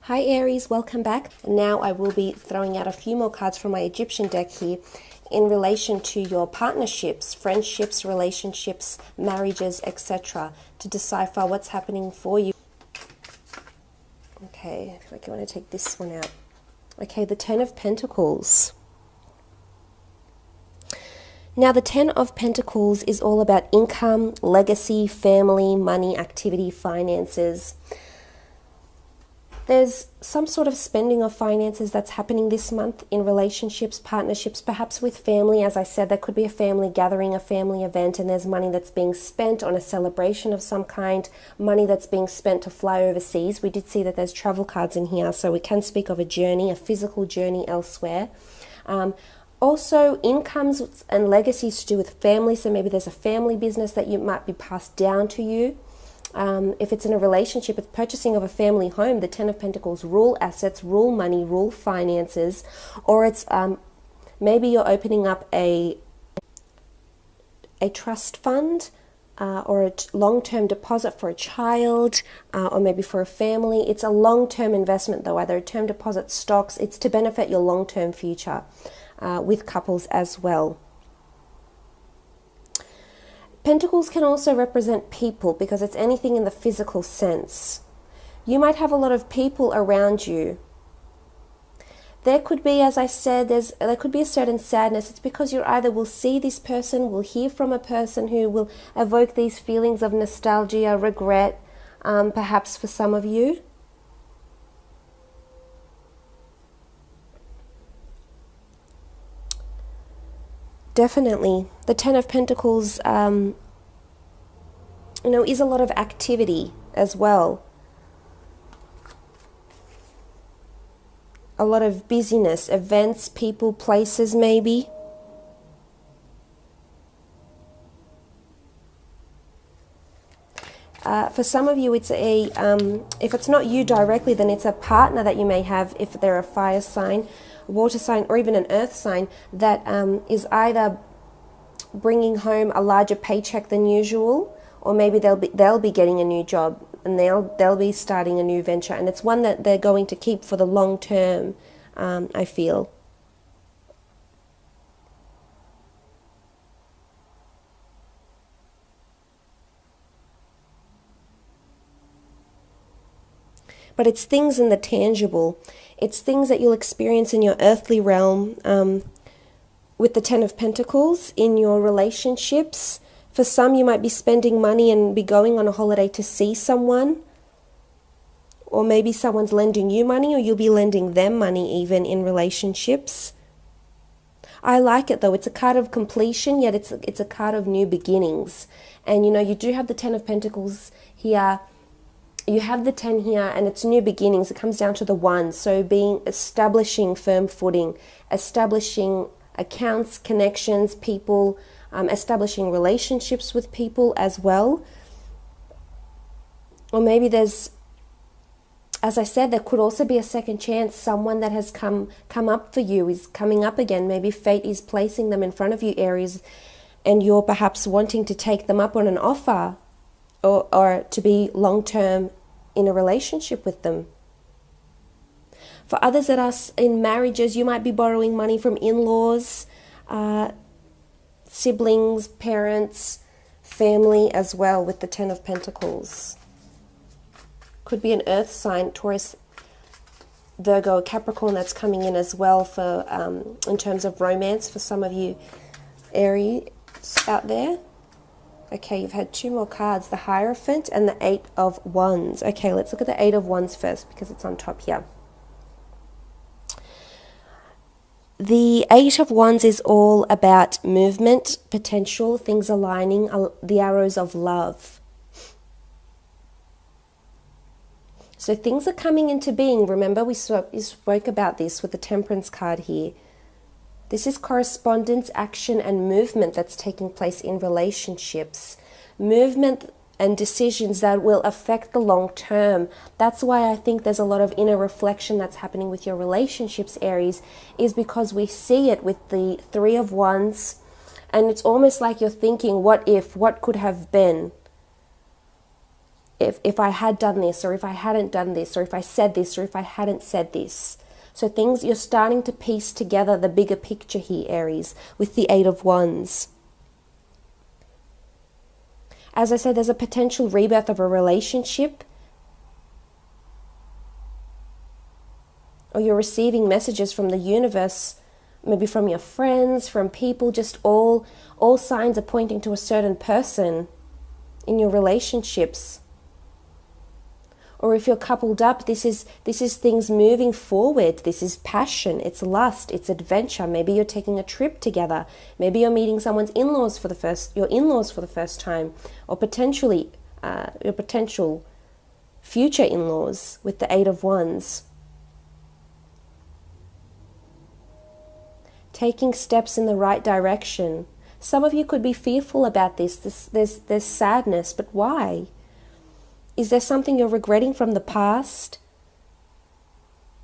Hi Aries, welcome back. Now I will be throwing out a few more cards from my Egyptian deck here in relation to your partnerships, friendships, relationships, marriages, etc. to decipher what's happening for you. Okay, I feel like I want to take this one out. Okay, the Ten of Pentacles. Now the Ten of Pentacles is all about income, legacy, family, money, activity, finances. There's some sort of spending of finances that's happening this month in relationships, partnerships, perhaps with family. As I said, there could be a family gathering, a family event, and there's money that's being spent on a celebration of some kind, money that's being spent to fly overseas. We did see that there's travel cards in here, so we can speak of a journey, a physical journey elsewhere. Also, incomes and legacies to do with family, so maybe there's a family business that you might be passed down to you. If it's in a relationship, it's purchasing of a family home. The Ten of Pentacles rule assets, rule money, rule finances, or it's maybe you're opening up a trust fund or a long-term deposit for a child or maybe for a family. It's a long-term investment though, either a term deposit, stocks. It's to benefit your long-term future with couples as well. Pentacles can also represent people because it's anything in the physical sense. You might have a lot of people around you. There could be, as I said, there could be a certain sadness. It's because you either will see this person, will hear from a person who will evoke these feelings of nostalgia, regret, perhaps for some of you. Definitely. The Ten of Pentacles, is a lot of activity as well. A lot of busyness, events, people, places maybe. For some of you, it's if it's not you directly, then it's a partner that you may have if they're a fire sign, water sign, or even an earth sign that is either bringing home a larger paycheck than usual, or maybe they'll be getting a new job and they'll be starting a new venture, and it's one that they're going to keep for the long term, I feel. But it's things in the tangible. It's things that you'll experience in your earthly realm with the Ten of Pentacles in your relationships. For some, you might be spending money and be going on a holiday to see someone. Or maybe someone's lending you money, or you'll be lending them money even in relationships. I like it though. It's a card of completion, yet it's a card of new beginnings. And you do have the Ten of Pentacles here. You have the 10 here, and it's new beginnings. It comes down to the 1. So establishing firm footing, establishing accounts, connections, people, establishing relationships with people as well. Or maybe there's, as I said, there could also be a second chance. Someone that has come up for you is coming up again. Maybe fate is placing them in front of you, Aries, and you're perhaps wanting to take them up on an offer or to be long-term in a relationship with them. For others that are in marriages, you might be borrowing money from in-laws, siblings, parents, family as well with the Ten of Pentacles. Could be an earth sign, Taurus, Virgo, Capricorn that's coming in as well for in terms of romance for some of you Aries out there. Okay, you've had 2 more cards, the Hierophant and the 8 of Wands. Okay, let's look at the 8 of Wands first because it's on top here. The 8 of Wands is all about movement, potential, things aligning, the arrows of love. So things are coming into being. Remember, we spoke about this with the Temperance card here. This is correspondence, action, and movement that's taking place in relationships. Movement and decisions that will affect the long term. That's why I think there's a lot of inner reflection that's happening with your relationships, Aries, is because we see it with the 3 of Wands, and it's almost like you're thinking, what if, what could have been? if I had done this, or if I hadn't done this, or if I said this, or if I hadn't said this. So things, you're starting to piece together the bigger picture here, Aries, with the Eight of Wands. As I said, there's a potential rebirth of a relationship, or you're receiving messages from the universe, maybe from your friends, from people, just all signs are pointing to a certain person in your relationships. Or if you're coupled up, this is things moving forward. This is passion, it's lust, it's adventure. Maybe you're taking a trip together. Maybe you're meeting someone's in-laws for the first time, or potentially your potential future in-laws with the Eight of Wands. Taking steps in the right direction. Some of you could be fearful about this. There's sadness, but why? Is there something you're regretting from the past?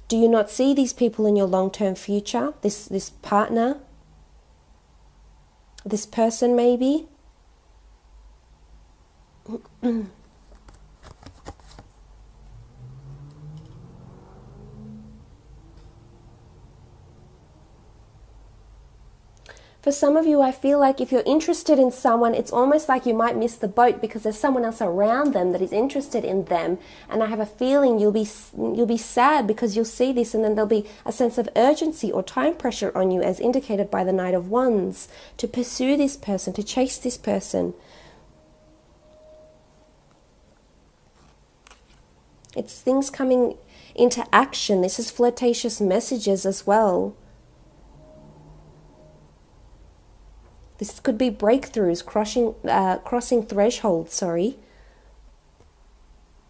Do you not see these people in your long-term future? This partner? This person maybe? For some of you, I feel like if you're interested in someone, it's almost like you might miss the boat because there's someone else around them that is interested in them. And I have a feeling you'll be sad because you'll see this, and then there'll be a sense of urgency or time pressure on you, as indicated by the Knight of Wands, to pursue this person, to chase this person. It's things coming into action. This is flirtatious messages as well. This could be breakthroughs, crossing thresholds,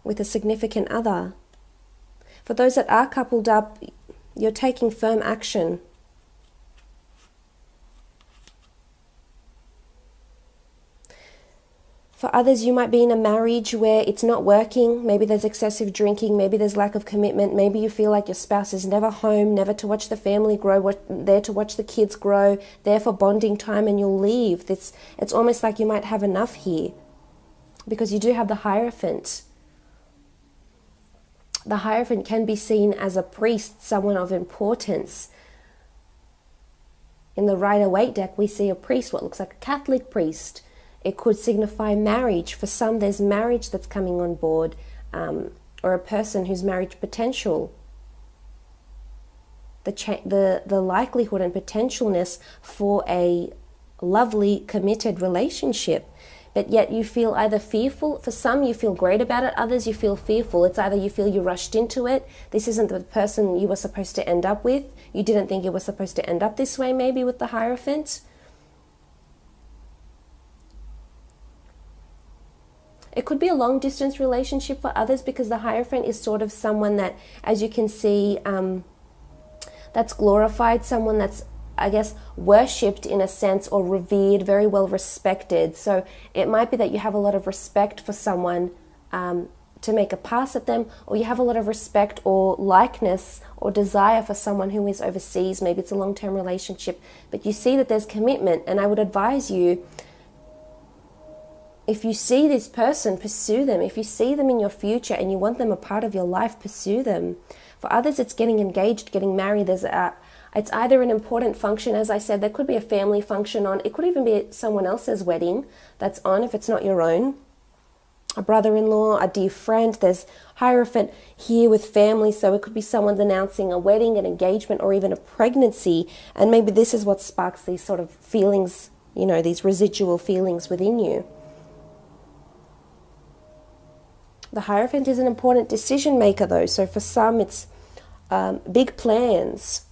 with a significant other. For those that are coupled up, you're taking firm action. For others, you might be in a marriage where it's not working. Maybe there's excessive drinking. Maybe there's lack of commitment. Maybe you feel like your spouse is never home, never to watch the family grow, there to watch the kids grow, there for bonding time, and you'll leave. It's almost like you might have enough here because you do have the Hierophant. The Hierophant can be seen as a priest, someone of importance. In the Rider-Waite deck, we see a priest, what looks like a Catholic priest. It could signify marriage. For some, there's marriage that's coming on board, or a person whose marriage potential. The likelihood and potentialness for a lovely, committed relationship. But yet you feel either fearful. For some, you feel great about it. Others, you feel fearful. It's either you feel you rushed into it. This isn't the person you were supposed to end up with. You didn't think it was supposed to end up this way, maybe, with the Hierophant. It could be a long-distance relationship for others because the Hierophant is sort of someone that, as you can see, that's glorified, someone that's, I guess, worshipped in a sense, or revered, very well respected. So it might be that you have a lot of respect for someone to make a pass at them, or you have a lot of respect or likeness or desire for someone who is overseas. Maybe it's a long-term relationship, but you see that there's commitment, and I would advise you, if you see this person, pursue them. If you see them in your future and you want them a part of your life, pursue them. For others, it's getting engaged, getting married. It's either an important function, as I said, there could be a family function on. It could even be someone else's wedding that's on if it's not your own. A brother-in-law, a dear friend. There's Hierophant here with family, so it could be someone's announcing a wedding, an engagement, or even a pregnancy. And maybe this is what sparks these sort of feelings, you know, these residual feelings within you. The Hierophant is an important decision maker, though. So for some, it's big plans.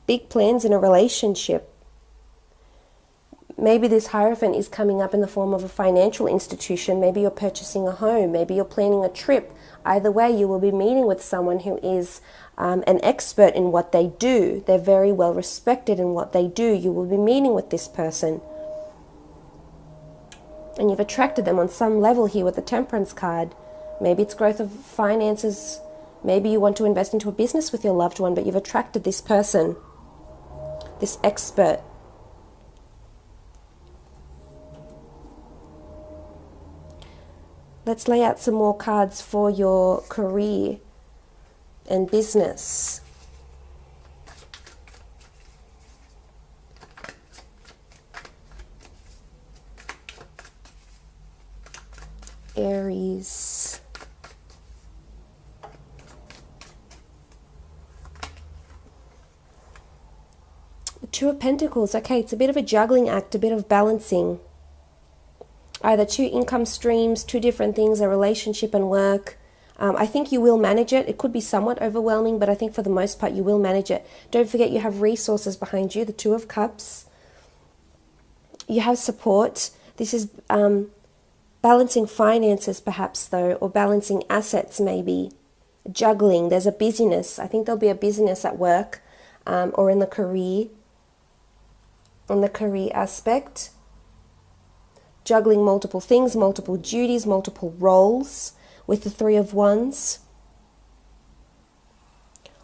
Big plans in a relationship. Maybe this Hierophant is coming up in the form of a financial institution. Maybe you're purchasing a home. Maybe you're planning a trip. Either way, you will be meeting with someone who is an expert in what they do. They're very well respected in what they do. You will be meeting with this person. And you've attracted them on some level here with the Temperance card. Maybe it's growth of finances. Maybe you want to invest into a business with your loved one, but you've attracted this person, this expert. Let's lay out some more cards for your career and business. Aries. The Two of Pentacles. Okay, it's a bit of a juggling act, a bit of balancing. Either two income streams, two different things, a relationship and work. I think you will manage it. It could be somewhat overwhelming, but I think for the most part you will manage it. Don't forget you have resources behind you, the Two of Cups. You have support. This is balancing finances perhaps though, or balancing assets maybe. Juggling, there's a busyness. I think there'll be a busyness at work or in the career aspect. Juggling multiple things, multiple duties, multiple roles with the Three of Wands.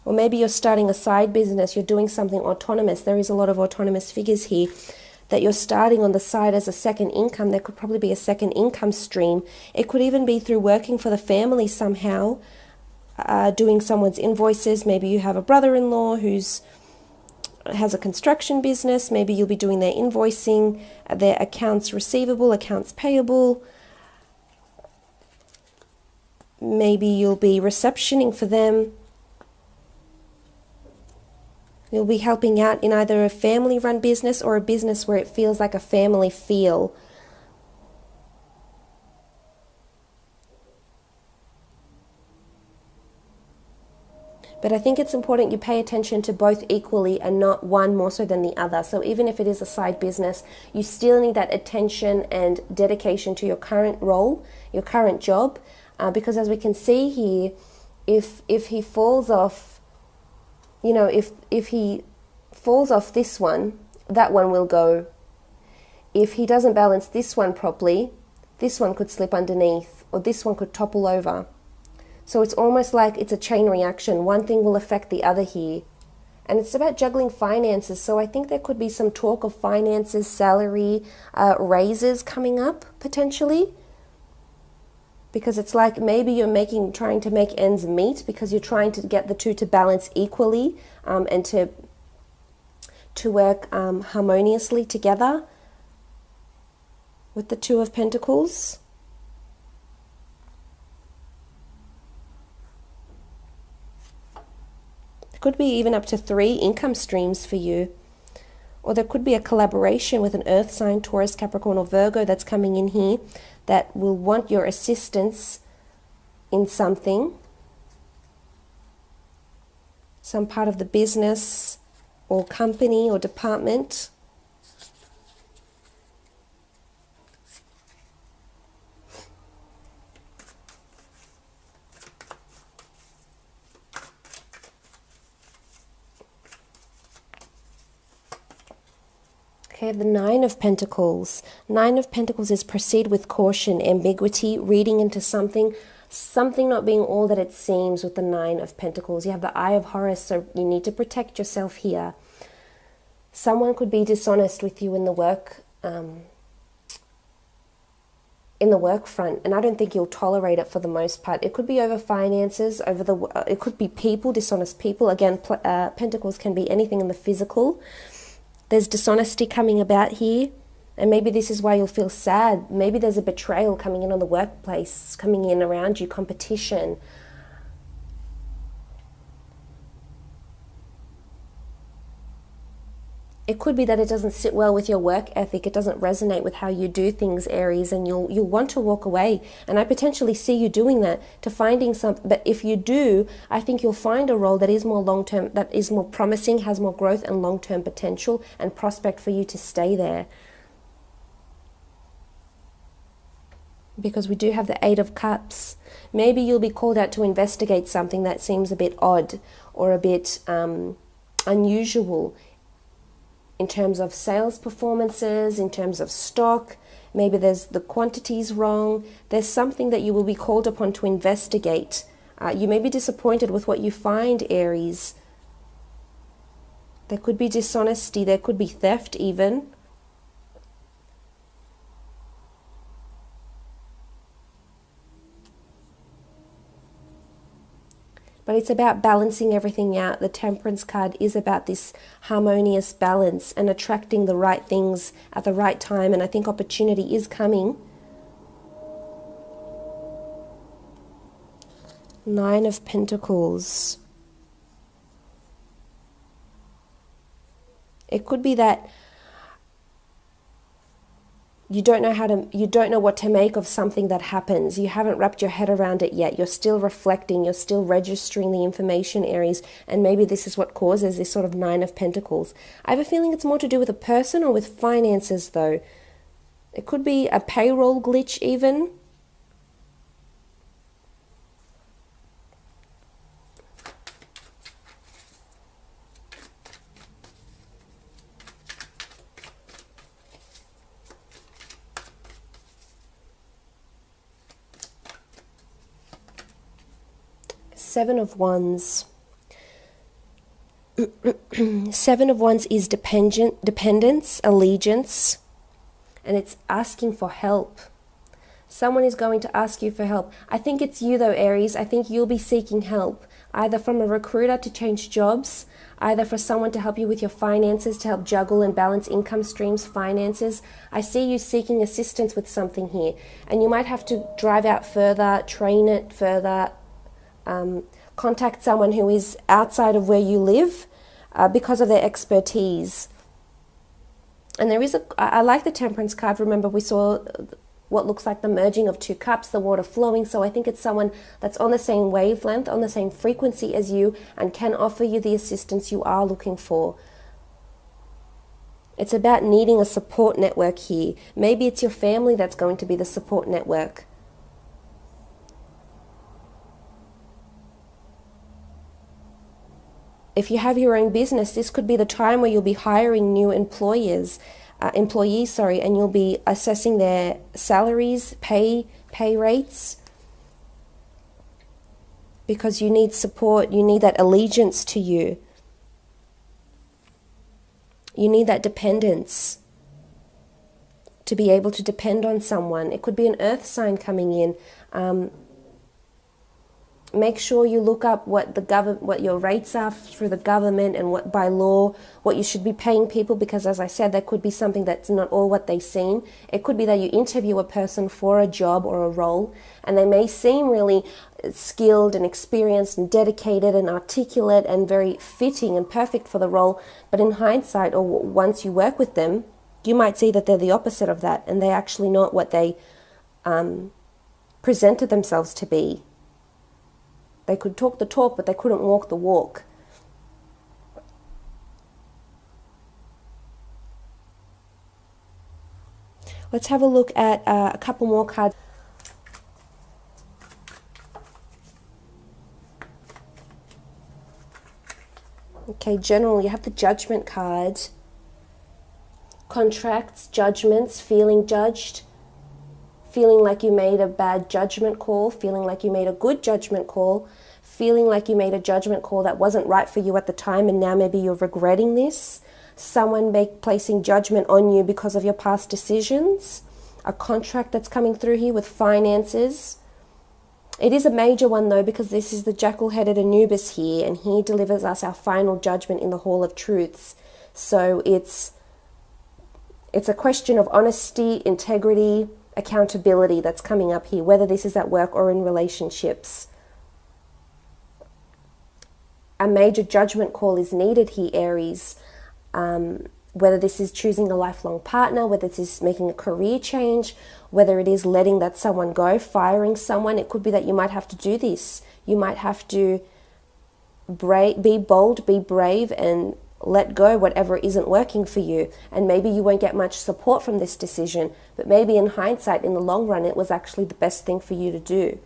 Or maybe you're starting a side business, you're doing something autonomous. There is a lot of autonomous figures here that you're starting on the side as a second income. There could probably be a second income stream. It could even be through working for the family somehow, doing someone's invoices. Maybe you have a brother-in-law who's has a construction business. Maybe you'll be doing their invoicing, their accounts receivable, accounts payable. Maybe you'll be receptioning for them. You'll be helping out in either a family-run business or a business where it feels like a family feel. But I think it's important you pay attention to both equally and not one more so than the other. So even if it is a side business, you still need that attention and dedication to your current role, your current job. Because as we can see here, if he falls off, you know, if he falls off this one, that one will go. If he doesn't balance this one properly, this one could slip underneath, or this one could topple over. So it's almost like it's a chain reaction. One thing will affect the other here. And it's about juggling finances. So I think there could be some talk of finances, salary, raises coming up potentially. Because it's like maybe you're trying to make ends meet because you're trying to get the two to balance equally and to work harmoniously together with the Two of Pentacles. Could be even up to 3 income streams for you. Or there could be a collaboration with an earth sign, Taurus, Capricorn or Virgo that's coming in here that will want your assistance in something. Some part of the business or company or department. Okay, the Nine of Pentacles. Nine of Pentacles is proceed with caution, ambiguity, reading into something not being all that it seems with the Nine of Pentacles. You have the Eye of Horus, so you need to protect yourself here. Someone could be dishonest with you in the work front, and I don't think you'll tolerate it for the most part. It could be over finances, it could be people, dishonest people. Again, Pentacles can be anything in the physical. There's dishonesty coming about here, and maybe this is why you'll feel sad. Maybe there's a betrayal coming in on the workplace, coming in around you, competition. It could be that it doesn't sit well with your work ethic. It doesn't resonate with how you do things, Aries, and you'll want to walk away. And I potentially see you doing that, to finding something. But if you do, I think you'll find a role that is more long-term, that is more promising, has more growth and long-term potential and prospect for you to stay there. Because we do have the Eight of Cups. Maybe you'll be called out to investigate something that seems a bit odd or a bit unusual, in terms of sales performances, in terms of stock. Maybe there's the quantities wrong. There's something that you will be called upon to investigate. You may be disappointed with what you find, Aries. There could be dishonesty. There could be theft even. but it's about balancing everything out. The Temperance card is about this harmonious balance and attracting the right things at the right time, and I think opportunity is coming. Nine of Pentacles. It could be that you don't know what to make of something that happens. You haven't wrapped your head around it yet. You're still reflecting, you're still registering the information, Aries, and maybe this is what causes this sort of Nine of Pentacles. I have a feeling it's more to do with a person or with finances, though. It could be a payroll glitch even. Seven of Wands. Seven of Wands is dependence, allegiance, and it's asking for help. Someone is going to ask you for help. I think it's you though, Aries. I think you'll be seeking help, either from a recruiter to change jobs, either for someone to help you with your finances, to help juggle and balance income streams, finances. I see you seeking assistance with something here, and you might have to drive out further, train it further, contact someone who is outside of where you live because of their expertise. And there is I like the Temperance card. Remember, we saw what looks like the merging of two cups, the water flowing. So I think it's someone that's on the same wavelength, on the same frequency as you, and can offer you the assistance you are looking for. It's about needing a support network here. Maybe it's your family that's going to be the support network. If you have your own business, this could be the time where you'll be hiring new employees, and you'll be assessing their salaries, pay rates, because you need support. You need that allegiance to you. You need that dependence to be able to depend on someone. It could be an earth sign coming in. Make sure you look up what your rates are through the government and what by law, what you should be paying people, because as I said, there could be something that's not all what they seem. It could be that you interview a person for a job or a role, and they may seem really skilled and experienced and dedicated and articulate and very fitting and perfect for the role, but in hindsight, or once you work with them, you might see that they're the opposite of that, and they're actually not what they presented themselves to be. They could talk the talk, but they couldn't walk the walk. Let's have a look at a couple more cards. Okay, general, you have the Judgment card. Contracts, judgments, feeling judged. Feeling like you made a bad judgment call, feeling like you made a good judgment call, feeling like you made a judgment call that wasn't right for you at the time, and now maybe you're regretting this. Someone placing judgment on you because of your past decisions. A contract that's coming through here with finances. It is a major one though, because this is the jackal-headed Anubis here, and he delivers us our final judgment in the Hall of Truths. So it's a question of honesty, integrity, accountability that's coming up here, whether this is at work or in relationships. A major judgment call is needed here, Aries. Whether this is choosing a lifelong partner, whether this is making a career change, whether it is letting that someone go, firing someone. It could be that you might have to do this. You might have to be bold, be brave, and let go whatever isn't working for you. And maybe you won't get much support from this decision, but maybe in hindsight, in the long run, it was actually the best thing for you to do.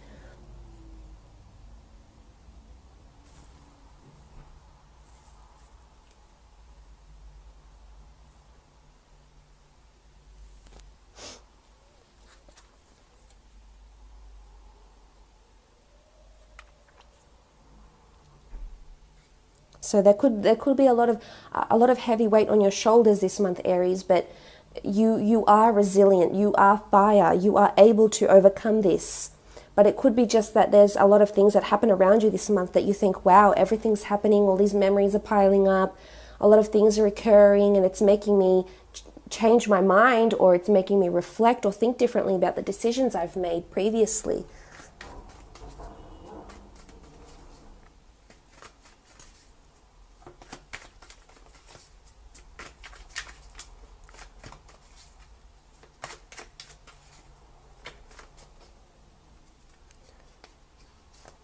So there could be a lot of heavy weight on your shoulders this month, Aries, but you are resilient, you are fire, you are able to overcome this. But it could be just that there's a lot of things that happen around you this month that you think, wow, everything's happening, all these memories are piling up, a lot of things are occurring, and it's making me change my mind, or it's making me reflect or think differently about the decisions I've made previously.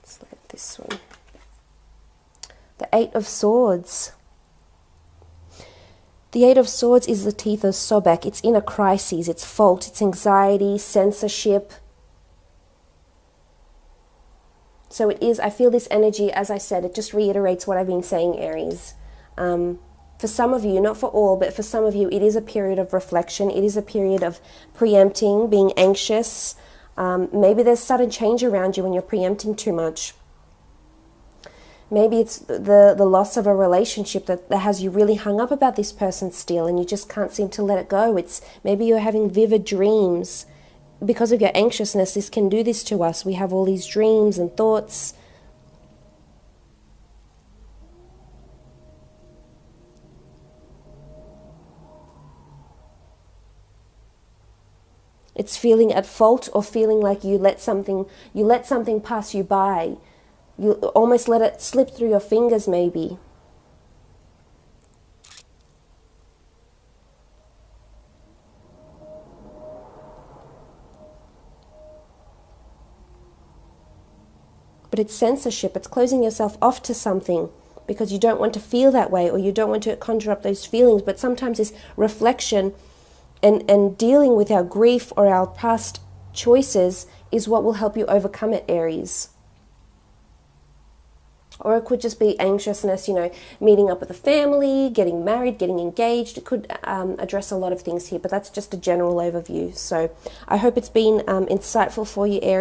Let's let this one. The Eight of Swords. The Eight of Swords is the teeth of Sobek. It's inner crises, it's fault, it's anxiety, censorship. So it is, I feel this energy, as I said, it just reiterates what I've been saying, Aries. For some of you, not for all, but for some of you, it is a period of reflection. It is a period of preempting, being anxious. Maybe there's sudden change around you when you're preempting too much. Maybe it's the loss of a relationship that has you really hung up about this person still, and you just can't seem to let it go. It's maybe you're having vivid dreams. Because of your anxiousness, this can do this to us. We have all these dreams and thoughts. It's feeling at fault, or feeling like you let something pass you by. You almost let it slip through your fingers, maybe. But it's censorship. It's closing yourself off to something because you don't want to feel that way, or you don't want to conjure up those feelings. But sometimes this reflection and dealing with our grief or our past choices is what will help you overcome it, Aries. Or it could just be anxiousness, you know, meeting up with a family, getting married, getting engaged. It could address a lot of things here, but that's just a general overview. So I hope it's been insightful for you, Aries.